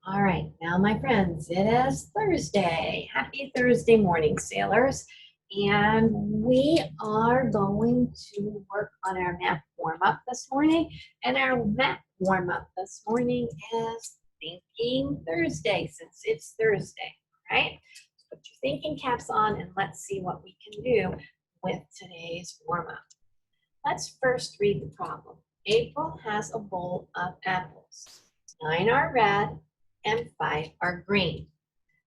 All right, now my friends, it is Thursday. Happy Thursday morning, sailors. And we are going to work on our math warm-up this morning. And our math warm-up this morning is Thinking Thursday, since it's Thursday, right? Put your thinking caps on and let's see what we can do with today's warm-up. Let's first read the problem. April has a bowl of apples. 9 are red and 5 are green.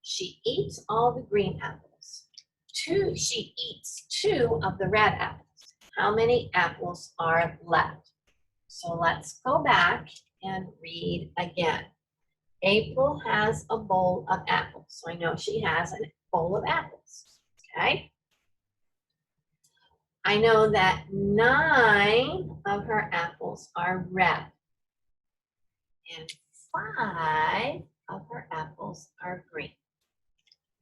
She eats all the green apples. She eats 2 of the red apples. How many apples are left? So let's go back and read again. April has a bowl of apples. So I know she has a bowl of apples, okay? I know that 9 of her apples are red and 5 of her apples are green.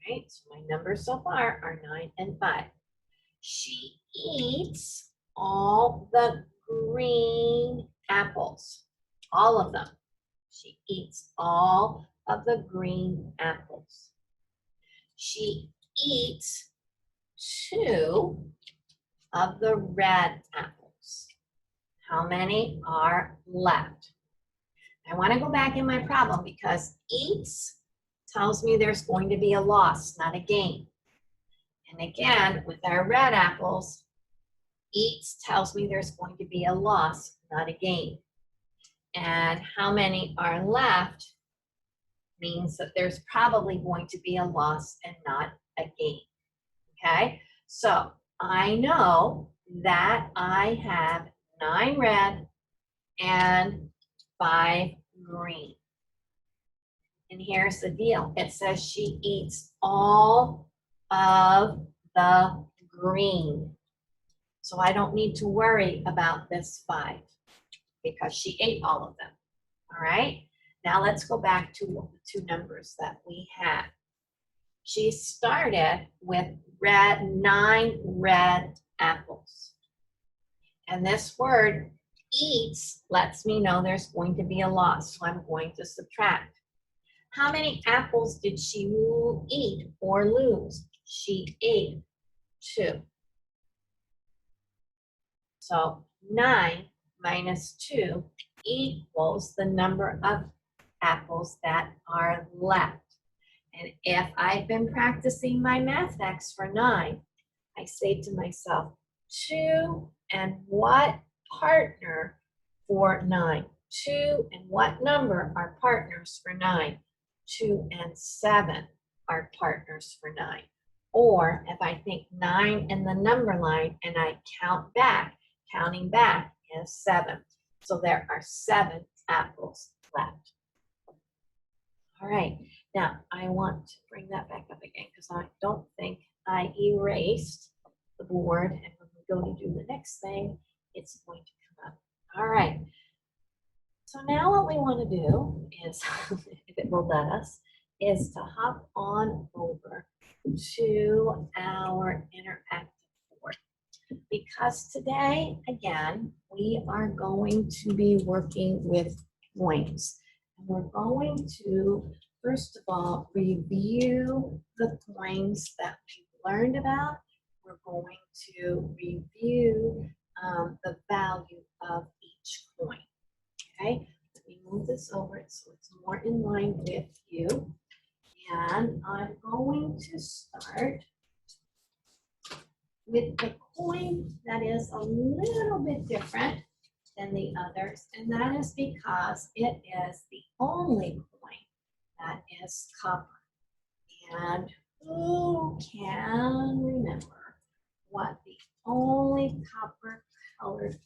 Right? So my numbers so far are 9 and 5. She eats all the green apples, all of them. She eats all of the green apples. She eats 2 of the red apples. How many are left? I want to go back in my problem because eats tells me there's going to be a loss, not a gain. And again, with our red apples, eats tells me there's going to be a loss, not a gain. And how many are left means that there's probably going to be a loss and not a gain. Okay? So I know that I have 9 red and 5 green. And here's the deal. It says she eats all of the green. So I don't need to worry about this 5 because she ate all of them. All right? Now let's go back to the 2 numbers that we had. She started with 9 red apples. And this word eats lets me know there's going to be a loss. So I'm going to subtract. How many apples did she eat or lose? She ate 2. So 9 minus 2 equals the number of apples that are left. And if I've been practicing my math facts for 9, I say to myself, 2 and what partner for 9? 2 and what number are partners for 9? 2 and 7 are partners for 9. Or if I think 9 in the number line and I count back, counting back is 7. So there are 7 apples left. All right, now I want to bring that back up again because I don't think I erased the board, and when we go to do the next thing, it's going to come up. All right, so now what we want to do is, if it will let us, is to hop on over to our interactive board. Because today, again, we are going to be working with coins. And we're going to, first of all, review the coins that we've learned about. We're going to review the value of each coin. Okay, let me move this over so it's more in line with you. And I'm going to start with the coin that is a little bit different than the others, and that is because it is the only coin that is copper. And who can remember what the only copper colored coin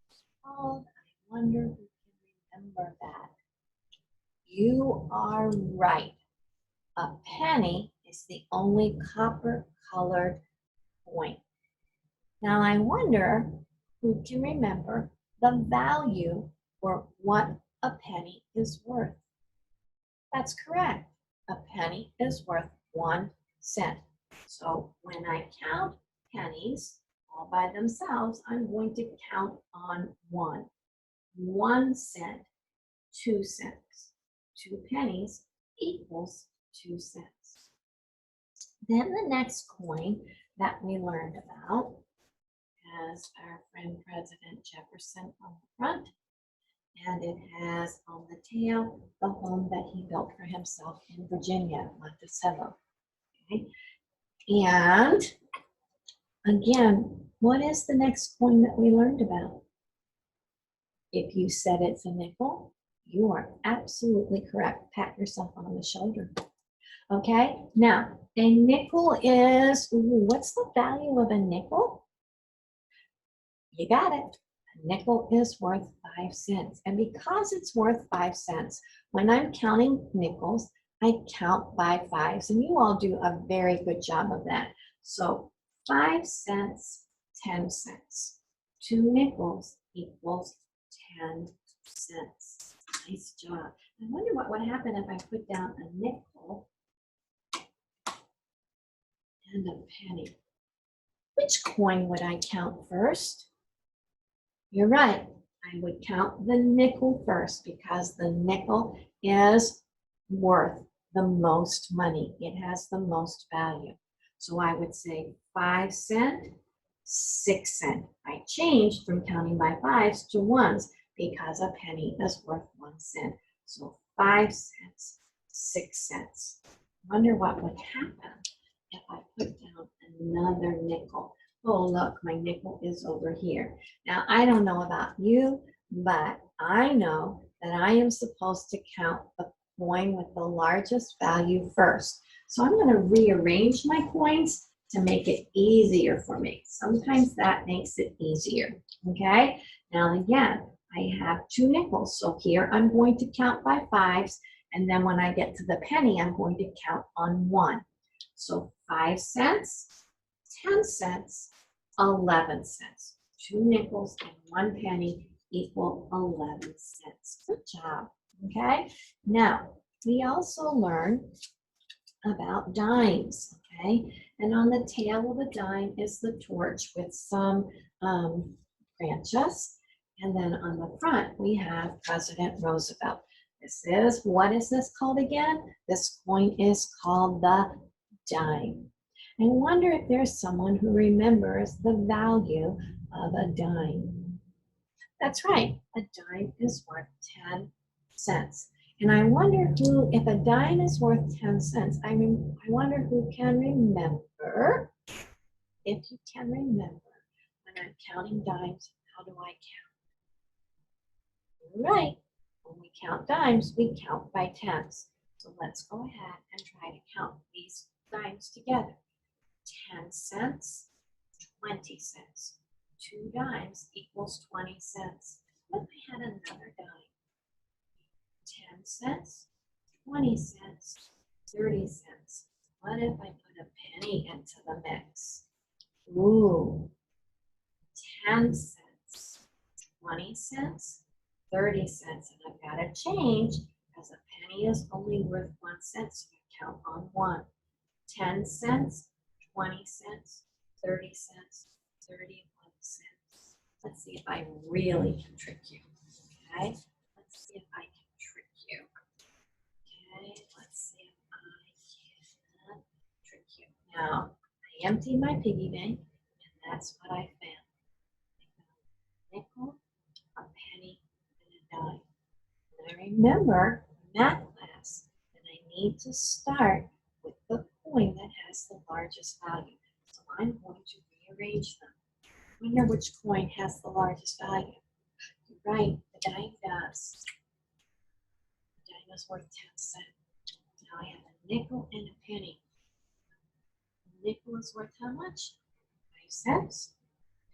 is called? I wonder who can remember that. You are right. A penny is the only copper colored coin. Now I wonder who can remember the value for what a penny is worth. That's correct. A penny is worth 1 cent. So when I count pennies all by themselves, I'm going to count on 1. 1 cent, 2 cents, 2 pennies equals 2 cents. Then the next coin that we learned about has our friend President Jefferson on the front, and it has on the tail the home that he built for himself in Virginia, Monticello. Okay? And again, what is the next coin that we learned about? If you said it's a nickel, you are absolutely correct. Pat yourself on the shoulder. Okay, now a nickel is, what's the value of a nickel? You got it. A nickel is worth 5 cents. And because it's worth 5 cents, when I'm counting nickels, I count by fives. And you all do a very good job of that. So 5 cents, 10 cents. 2 nickels equals 10 cents. Nice job. I wonder what would happen if I put down a nickel and a penny. Which coin would I count first? You're right. I would count the nickel first because the nickel is worth the most money. It has the most value. So I would say 5 cents, 6 cents. I changed from counting by fives to ones because a penny is worth 1 cent. So 5 cents, 6 cents. Wonder what would happen if I put down another nickel. Oh, look, my nickel is over here. Now, I don't know about you, but I know that I am supposed to count the coin with the largest value first. So I'm going to rearrange my coins to make it easier for me. Sometimes that makes it easier, okay? Now, again, I have 2 nickels. So here I'm going to count by fives, and then when I get to the penny, I'm going to count on 1. So 5 cents, 10 cents, 11 cents. 2 nickels and 1 penny equal 11 cents. Good job, okay? Now, we also learned about dimes, okay? And on the tail of a dime is the torch with some branches. And then on the front, we have President Roosevelt. What is this called again? This coin is called the dime. I wonder if there's someone who remembers the value of a dime. That's right, a dime is worth 10 cents. And I wonder if a dime is worth 10 cents, I wonder who can remember, if you can remember, when I'm counting dimes, how do I count? Right, when we count dimes, we count by tens. So let's go ahead and try to count these dimes together. 10 cents, 20 cents. 2 dimes equals 20 cents. What if I had another dime? 10 cents, 20 cents, 30 cents. What if I put a penny into the mix? Ooh, 10 cents, 20 cents, 30 cents. And I've got to change because a penny is only worth 1 cent, so I count on 1. 10 cents, 20 cents, 30 cents, 31 cents. Let's see if I really can trick you. Okay, let's see if I can trick you. Okay, let's see if I can trick you. Now, I emptied my piggy bank, and that's what I found. I found a nickel, a penny, and a dime. And I remember math class that I need to start with the coin that has the largest value. So I'm going to rearrange them. I wonder which coin has the largest value. You're right, the dime does. The dime is worth 10 cents. Now I have a nickel and a penny. The nickel is worth how much? 5 cents.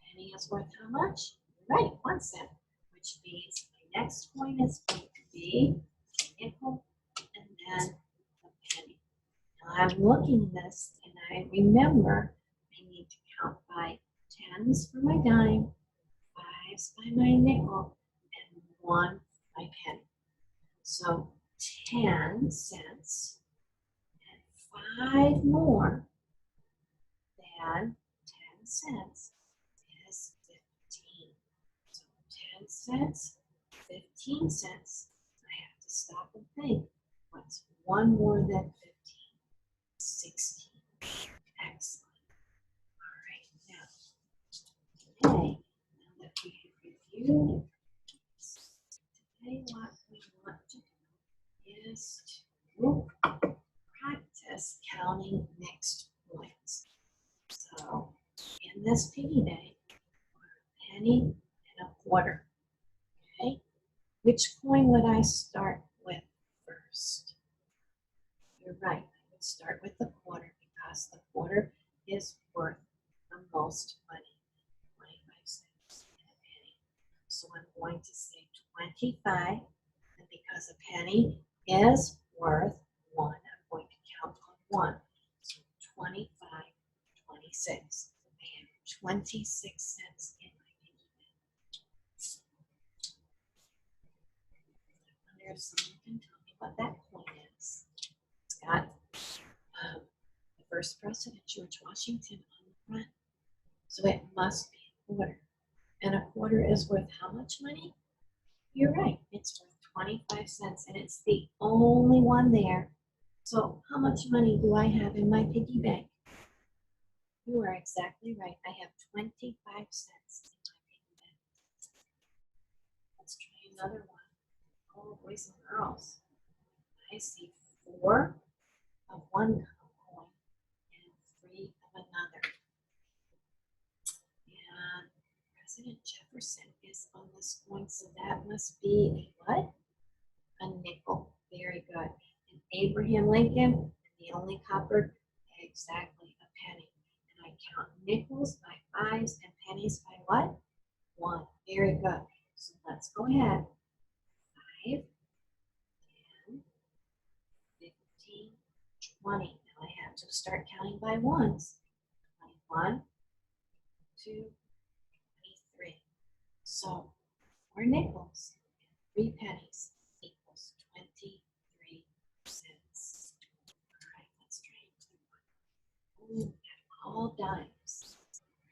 Penny is worth how much? You're right, 1 cent. Which means my next coin is going to be a nickel and then a penny. I'm looking at this and I remember I need to count by tens for my dime, fives by my nickel, and 1 by penny. So 10 cents and 5 more than 10 cents is 15. So 10 cents, 15 cents. I have to stop and think. What's one more than 15? 16. Excellent. All right, now, today, now that we have reviewed, today what we want to do is to practice counting mixed coins. So, in this piggy bank, a penny and a quarter. Okay, which coin would I start with first? You're right, I would start with the quarter because the quarter is worth the most money, 25 cents and a penny. So I'm going to say 25, and because a penny is worth 1, I'm going to count on 1. So 25, 26. I have 26 cents in my piggy bank. I wonder if someone can tell me what that coin is. It's got the first president, George Washington, on the front. So it must be a quarter. And a quarter is worth how much money? You're right, it's worth 25 cents, and it's the only one there. So how much money do I have in my piggy bank? You are exactly right. I have 25 cents in my piggy bank. Let's try another one. Oh, boys and girls. I see 4 of one coin and 3 of another. And President Jefferson is on this coin, so that must be a what? A nickel. Very good. And Abraham Lincoln, the only copper, exactly a penny. And I count nickels by 5s and pennies by what? 1. Very good. So let's go ahead. 5, 10, 15, 20. Now I have to start counting by ones. 21, 2, 23. So 4 nickels and 3 pennies equals 23 cents. All right, let's try another one. Ooh, I have all dimes.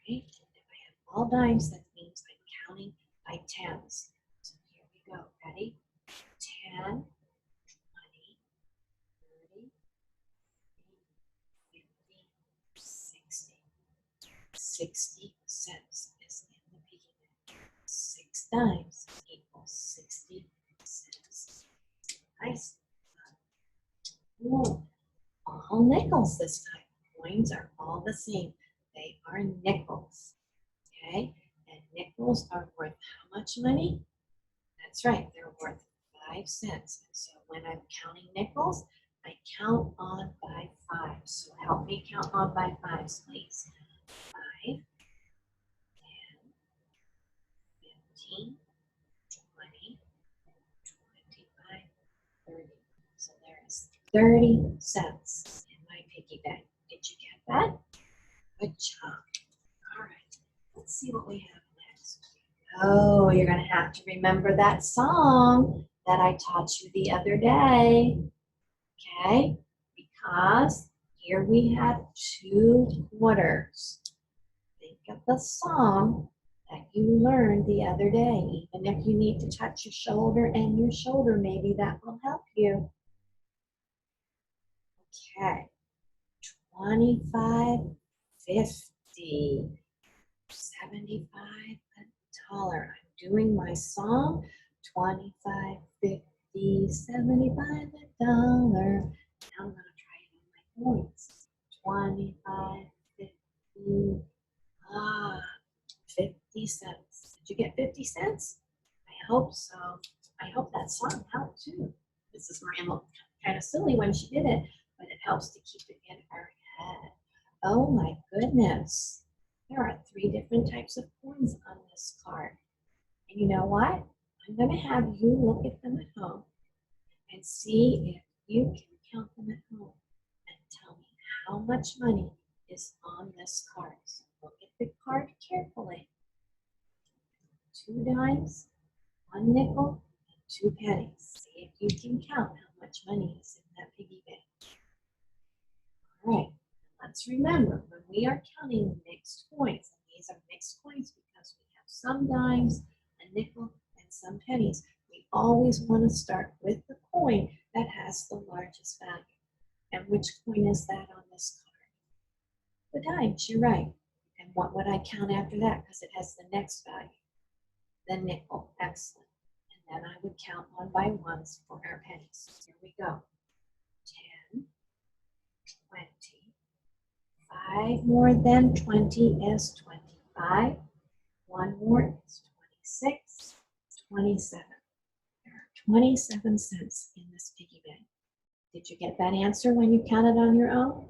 Right? If I have all dimes, that means I'm counting by tens. So here we go. Ready? 10, 20, 30, 50, 60. 60 cents is in the piggy bank. 6 dimes equals 60 cents. Nice. Ooh, all nickels this time. Coins are all the same. They are nickels. Okay? And nickels are worth how much money? That's right, they're worth 5 cents. And so when I'm counting nickels, I count on by 5. So help me count on by 5s, please. 5, 10, 15, 20, 25, 30. So there is 30 cents in my piggy bank. Did you get that? Good job. All right, let's see what we have next. Oh, you're going to have to remember that song that I taught you the other day. Okay, because here we have 2 quarters. Think of the song that you learned the other day. Even if you need to touch your shoulder and your shoulder, maybe that will help you. Okay, 25, 50, 75, $1. I'm doing my song. 25, 50, 75, $1. Now I'm going to try it on my coins. 25, 50, 50 cents. Did you get 50 cents? I hope so. I hope that song helped too. Mrs. Moran looked kind of silly when she did it, but it helps to keep it in her head. Oh my goodness. There are 3 different types of coins on this card. And you know what? I'm going to have you look at them at home and see if you can count them at home and tell me how much money is on this card. So look at the card carefully. 2 dimes, 1 nickel, and 2 pennies. See if you can count how much money is in that piggy bank. All right, let's remember when we are counting mixed coins, and these are mixed coins because we have some dimes, a nickel, and some pennies. We always want to start with the coin that has the largest largest value. And which coin is that on this card? The dimes, you're right. And what would I count after that? Because it has the next value. The nickel, excellent. And then I would count one by ones for our pennies. Here we go. 10, 20. 5 more than 20 is 25. 1 more is 26. 27. There are 27 cents in this piggy bank. Did you get that answer when you counted on your own?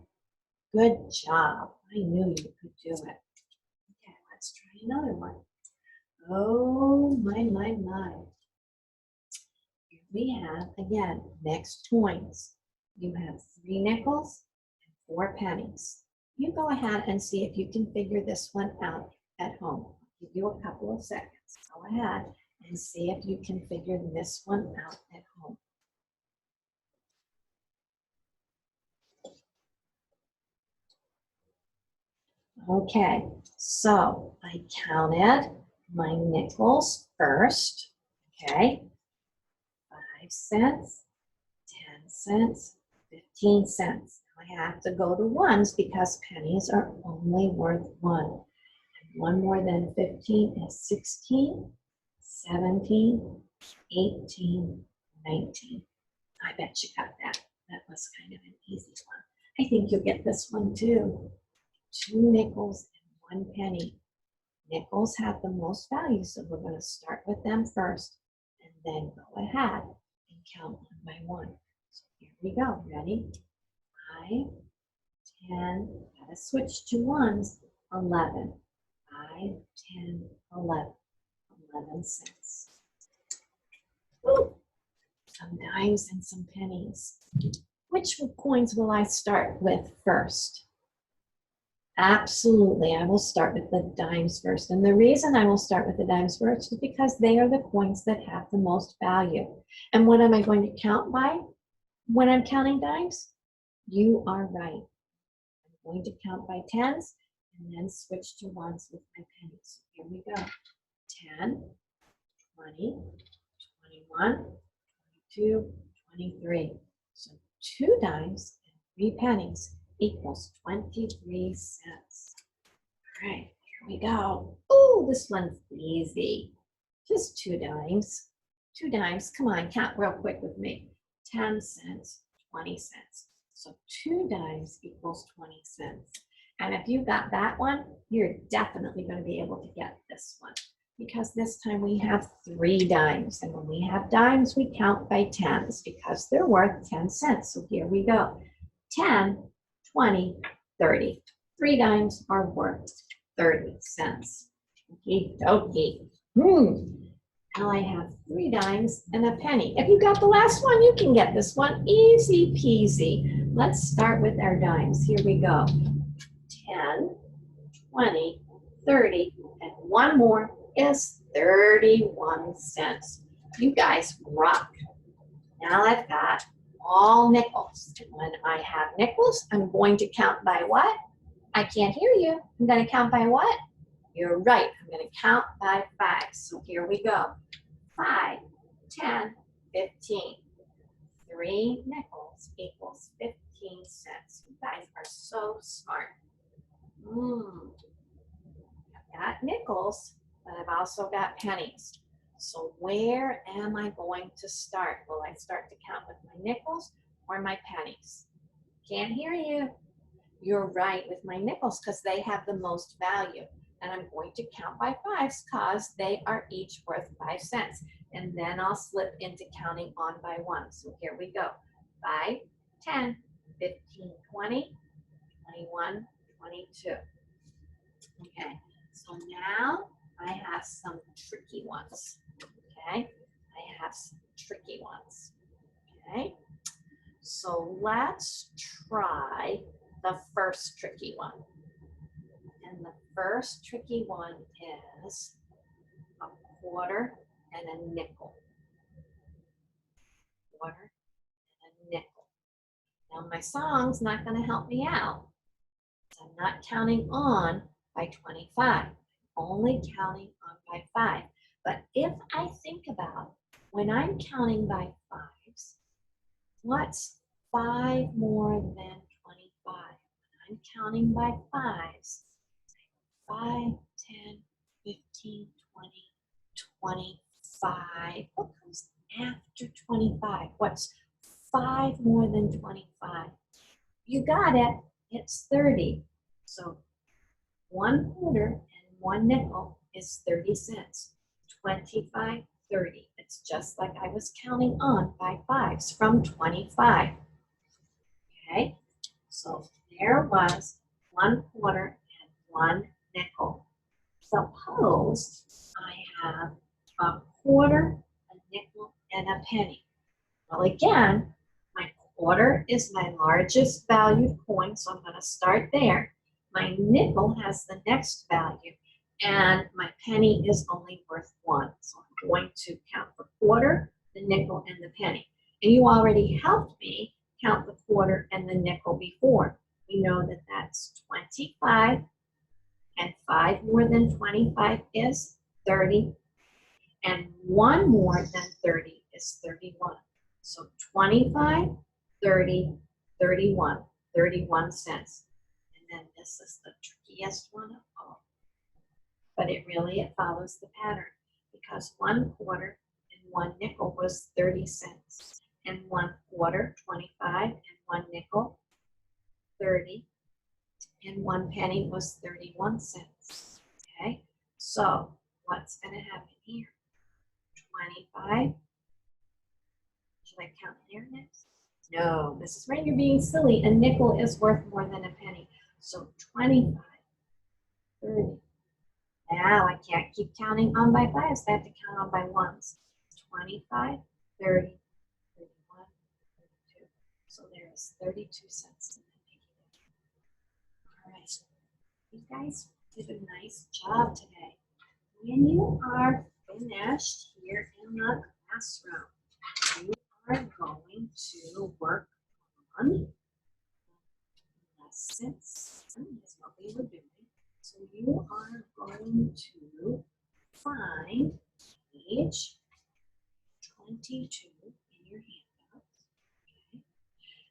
Good job. I knew you could do it. Okay, let's try another one. Oh, my. Here we have, again, mixed coins. You have 3 nickels and 4 pennies. You go ahead and see if you can figure this one out at home. I'll give you a couple of seconds. Go ahead and see if you can figure this one out at home. Okay, so I counted my nickels first, okay? 5 cents, 10 cents, 15 cents. I have to go to ones because pennies are only worth 1. And 1 more than 15 is 16, 17, 18, 19. I bet you got that. That was kind of an easy one. I think you'll get this one too. 2 nickels and 1 penny. Nickels have the most value, so we're going to start with them first and then go ahead and count one by one. So here we go. Ready? 5, 10, gotta switch to ones, 11. 5, 10, 11. 11 cents. Ooh, some dimes and some pennies. Which coins will I start with first? Absolutely, I will start with the dimes first. And the reason I will start with the dimes first is because they are the coins that have the most value. And what am I going to count by when I'm counting dimes? You are right. I'm going to count by tens and then switch to ones with my pennies. Here we go. 10, 20, 21, 22, 23. So 2 dimes and 3 pennies equals 23 cents. All right, here we go. Oh, this one's easy. Just 2 dimes. 2 dimes. Come on, count real quick with me. 10 cents, 20 cents. So 2 dimes equals 20 cents. And if you got that one, you're definitely going to be able to get this one. Because this time we have 3 dimes. And when we have dimes, we count by tens because they're worth 10 cents. So here we go. 10, 20, 30. 3 dimes are worth 30 cents. Okie dokie. Now I have 3 dimes and a penny. If you got the last one, you can get this one. Easy peasy. Let's start with our dimes. Here we go. 10, 20, 30, and 1 more is 31 cents. You guys rock. Now I've got all nickels. And when I have nickels, I'm going to count by what? I can't hear you. I'm going to count by what? You're right. I'm going to count by 5. So here we go. 5, 10, 15. 3 nickels equals 15 cents. You guys are so smart. I've got nickels, but I've also got pennies. So where am I going to start? Will I start to count with my nickels or my pennies? Can't hear you. You're right with my nickels because they have the most value. And I'm going to count by 5s because they are each worth 5 cents. And then I'll slip into counting on by 1. So here we go. 5, 10, 15, 20, 21, 22. Okay, so now I have some tricky ones. Okay, I have some tricky ones. Okay, so let's try the first tricky one. And the first tricky one is a quarter and a nickel. Quarter and a nickel. Now my song's not going to help me out. I'm not counting on by 25. I'm only counting on by 5. But if I think about when I'm counting by 5s, what's 5 more than 25? I'm counting by fives. 5, 10, 15, 20, 25. What comes after 25? What's 5 more than 25? You got it. It's 30. So 1 quarter and 1 nickel is 30 cents. 25, 30. It's just like I was counting on by fives from 25. Okay, so there was 1 quarter and 1 nickel. Suppose I have a quarter, a nickel, and a penny. Well, again, my quarter is my largest valued coin, so I'm going to start there. My nickel has the next value, and my penny is only worth 1. So I'm going to count the quarter, the nickel, and the penny. And you already helped me count the quarter and the nickel before. We know that that's 25, and 5 more than 25 is 30, and 1 more than 30 is 31. So 25, 30, 31, 31 cents. And then this is the trickiest one of all. But it follows the pattern, because 1 quarter and 1 nickel was 30 cents. And 1 quarter, 25, and 1 nickel, 30. And 1 penny was 31 cents. Okay, so what's going to happen here? 25. Should I count there next? No, Mrs. Rain, you're being silly. A nickel is worth more than a penny. So 25, 30. Now I can't keep counting on by fives. I have to count on by ones. 25, 30, 31, 32. So there is 32 cents in the piggy bank. All right. You guys did a nice job today. When you are finished here in the classroom, you are going to work on lesson 7 is what we were doing. So you are going to find page 22 in your handout. Okay.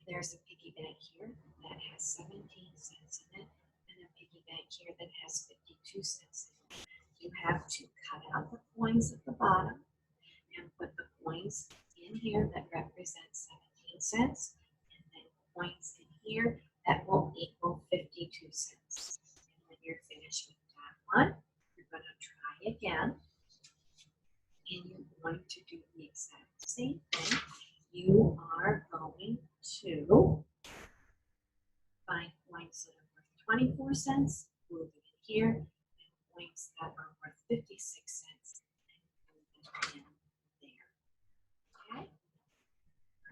There's a piggy bank here that has 17 cents in it, and a piggy bank here that has 52 cents in it. You have to cut out the coins at the bottom and put the coins in here that represent 17 cents, and then coins in here that will equal 52 cents. And when you're finished with that one, you're going to try again, and you're going to do the exact same thing. You are going to find coins that are worth 24 cents, move them in here, and coins that are worth 56 cents, and move them in there. Okay?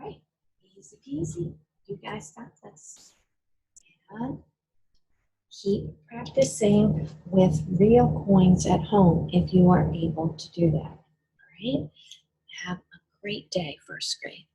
All right, easy peasy. You guys got this. And keep practicing with real coins at home if you are able to do that. All right? Have a great day, first grade.